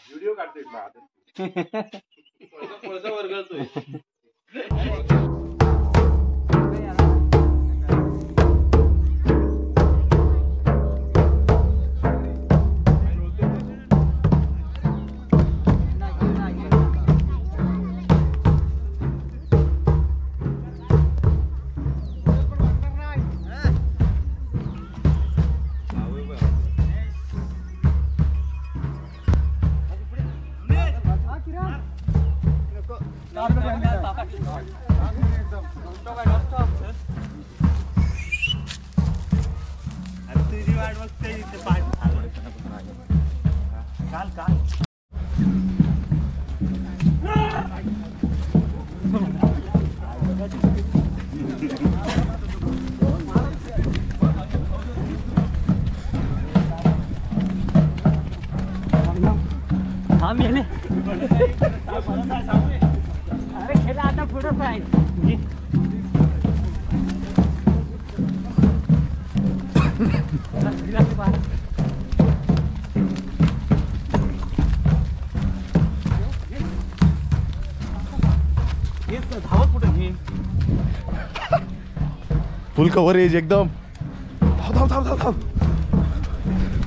Video काढतोय वर्गातोय अरे खेळा आता पुढं पाहिजे धावत कुठं घे फुल कव्हरेज एकदम. थांब थांब थांब थांब थांब.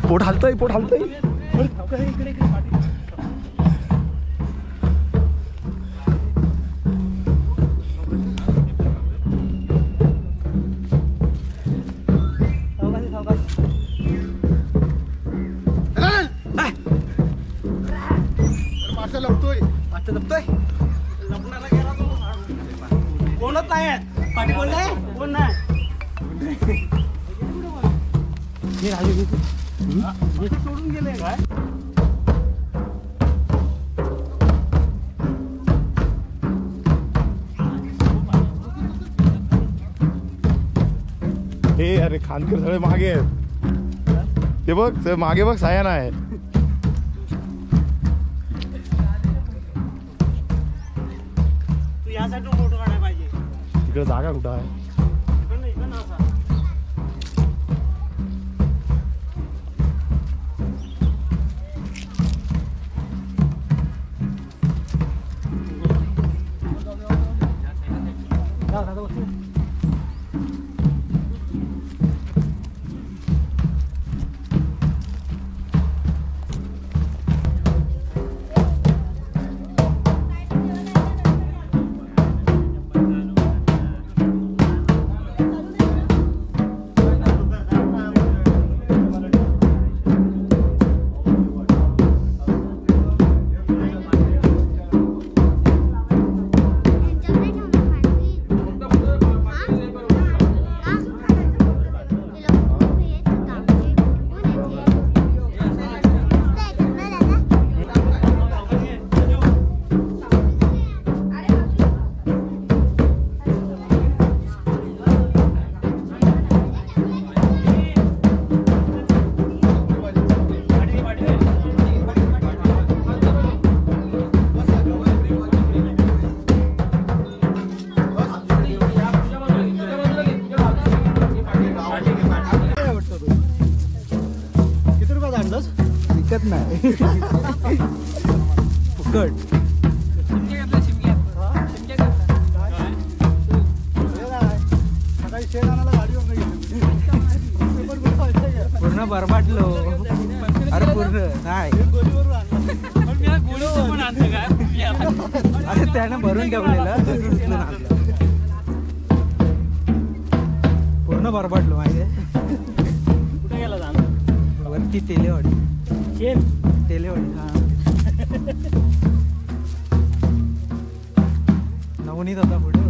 पोट हलतंय पोट हलतंय. इकडे इकडे कोणच नाही पाठी कोण नाही कोण नाही सोडून गेले काय हे अरे खानकर सगळे मागे आहेत. ते बघ ते मागे बघ साया नाही. तू यासाठी फोटो काढायला पाहिजे. तिकडे जागा कुठं आहे. विकत नाही फुकट पूर्ण बरबाटलो. अरे पूर्ण नाही अरे त्यानं भरून ठेवलेलं पूर्ण बरबाटलो माहिती आहे. कुठे गेला जाणार वरती तेलेवाडी तेलेवाडी हा नवनीत होता पुढे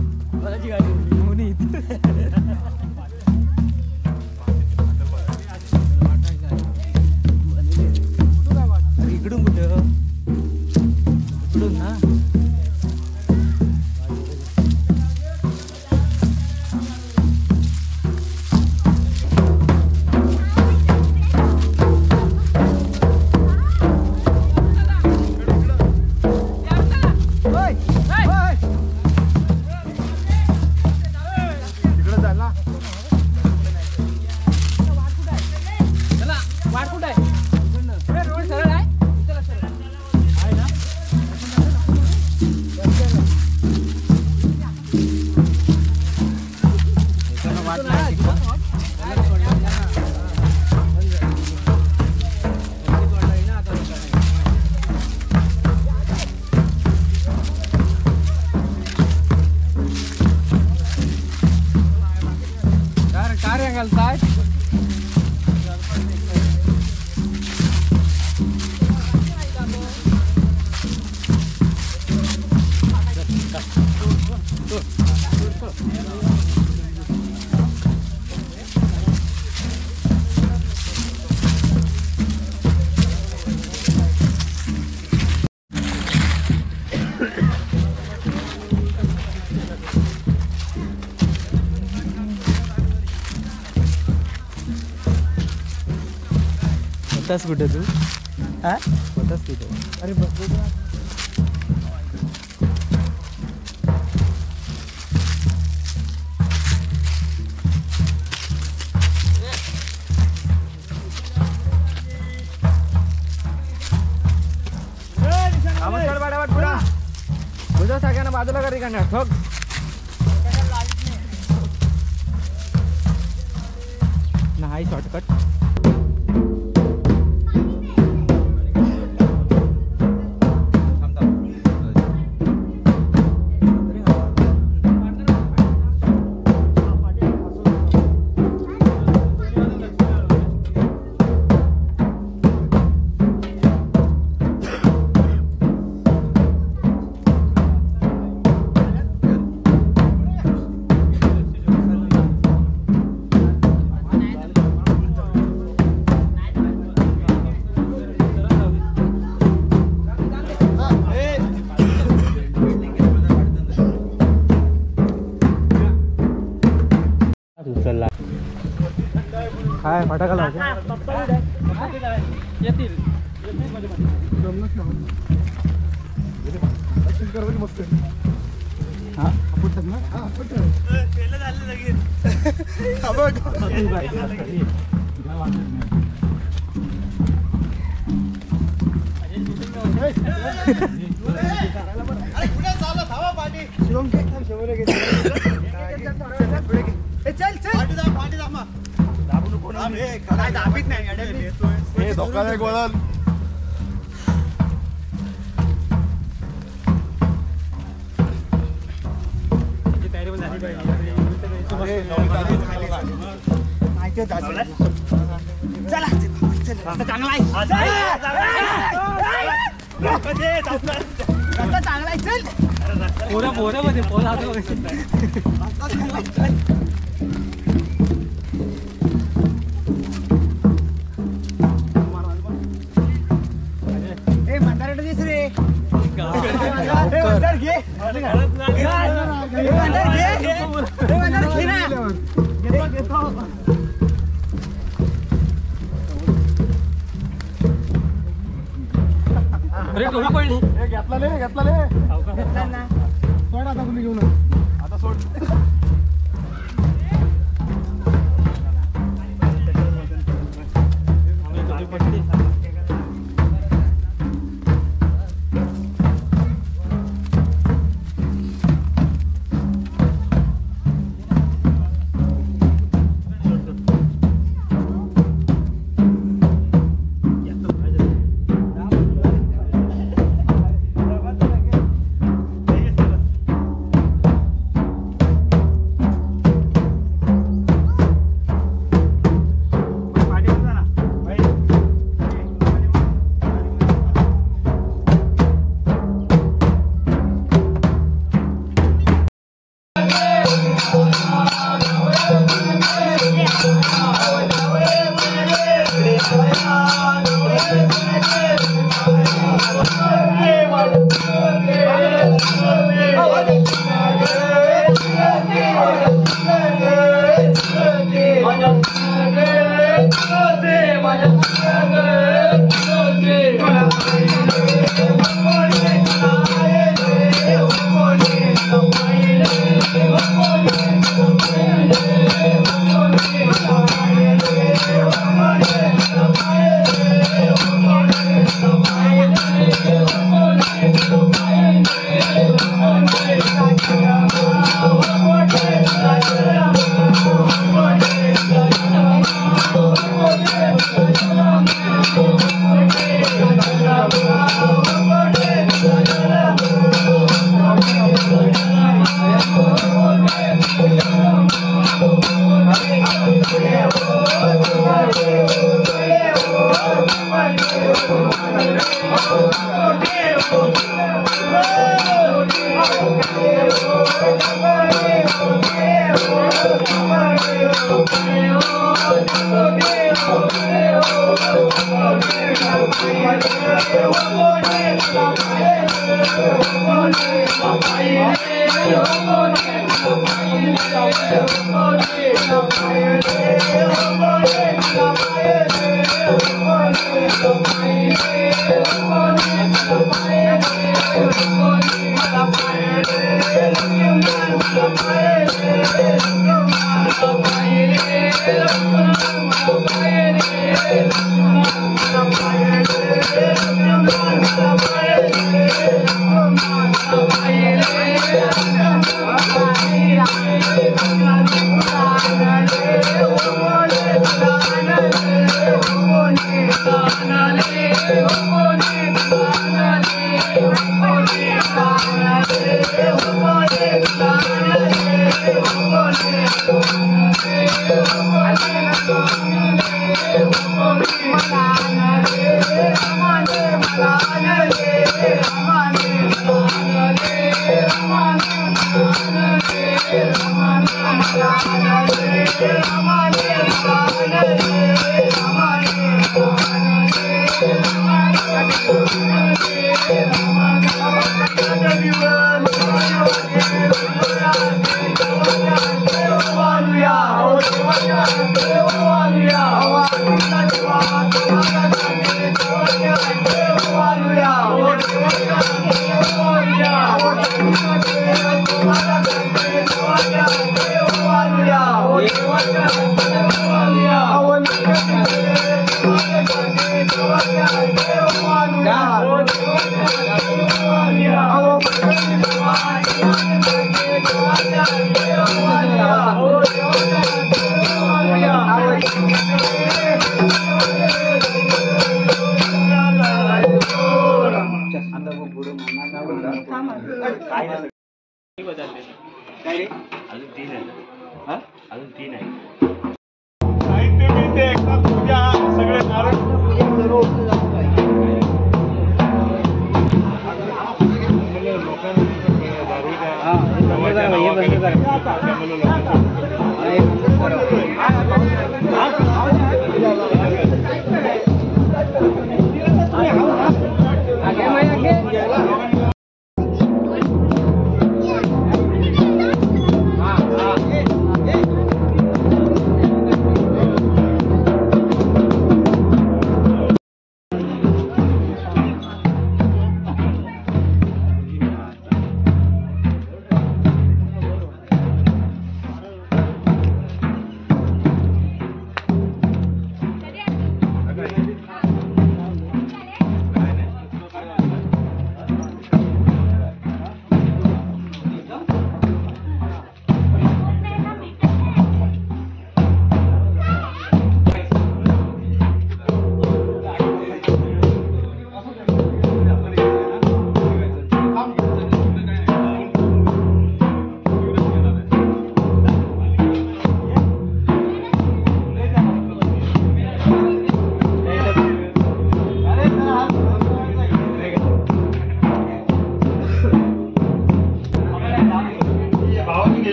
नवनीत इकडून कुठं इकडून ना तिकडे कार्य घालतात होतास कुठे तू हा होतास कुठे अरे बस सगळ्यांना बाजूला करी का ठोक नाही शॉर्टकट काय फटाका लावतो येतील मस्त हा फुटत ना धोकादायक वळण सोड आता तुम्ही घेऊन आता सोड What?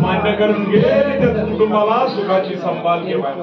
मान्य करून गेले त्या कुटुंबाला सुखाची संभाल घेवा.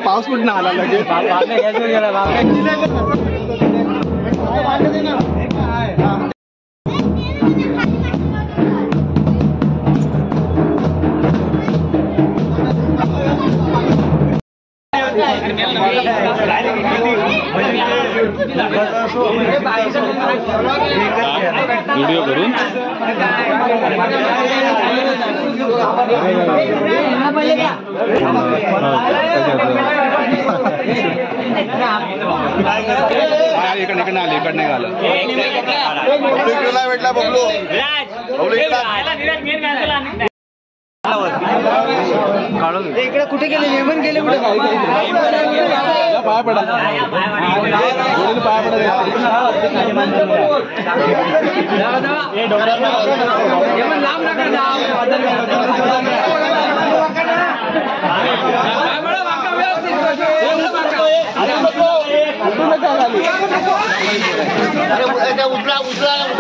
पाऊस कुठं आला लगेच व्हिडिओ करून इकडे आले इकडे आलं भेटला बबलू इकडे कुठे गेले नेमन गेले कुठे पाय पडा उचला उचला उचला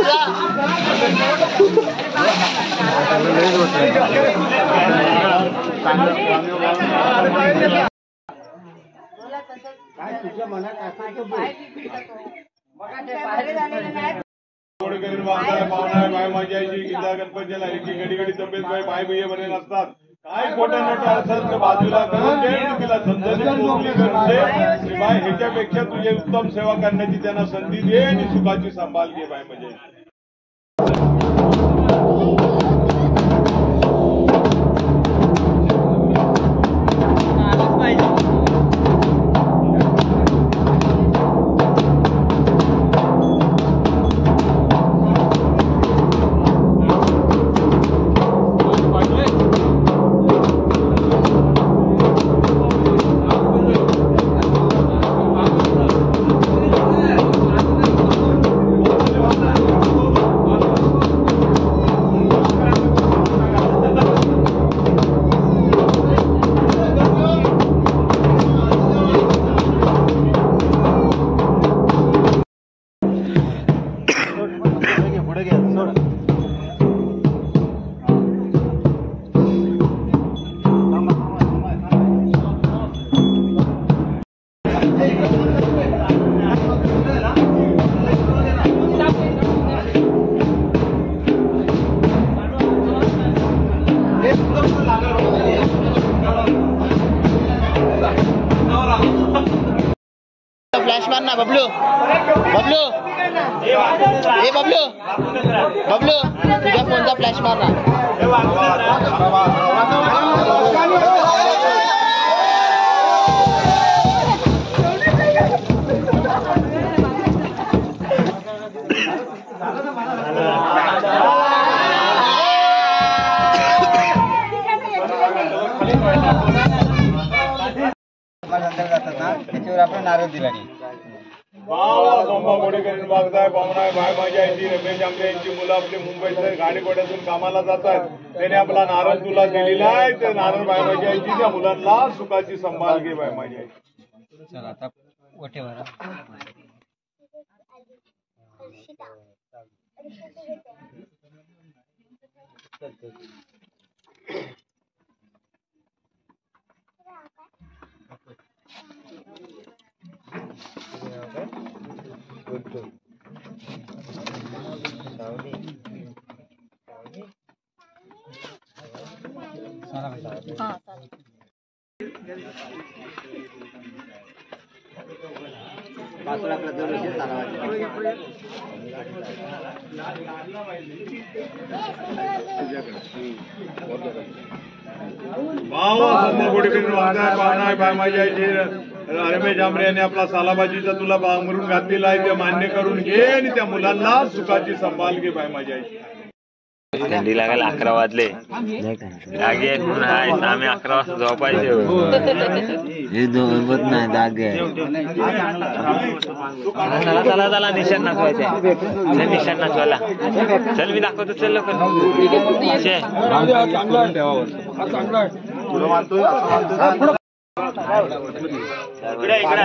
घडी घडी तब्येत पाय बिये बरे नसतात काय खोट्या नोटा अर्थात बाजूला करून दे तिला संधी बाय ह्याच्यापेक्षा तुझे उत्तम सेवा करण्याची त्यांना संधी दे आणि सुखाची सांभाळ घे बाय म्हणजे फ्लॅश मार ना बबलू बबलू ए बबलू बबलू तुझ्या फोनचा फ्लॅश मार ना त्याच्यावर आपण नारळ दिला बघताय पाहुणा बाय माझी यांची रमेश आमच्या यांची मुलं आपली मुंबईत गाडीकोड्यातून कामाला जातात त्याने आपला नारळ तुला दिलेला आहे ते नारळ बाय माझी यांची त्या मुलांना सुखाची संभाळ घे बाय माझी आई चला आता वठेवर रमेश आमरे यांनी आपला सालाबाजीचा तुला बांगरून घातलेला आहे ते मान्य करून घे आणि त्या मुलांना सुखाची संभाळ घे बाय माझी आई थंडी लागायला 11 वाजले जागे आहेत म्हणून आहे आम्ही 11 वाजता झोपायचे हे झोपत नाही जागे चला चला निशाण नाचवायचे निशाण नाचवायला चल मी दाखवतो चल लवकर इकडे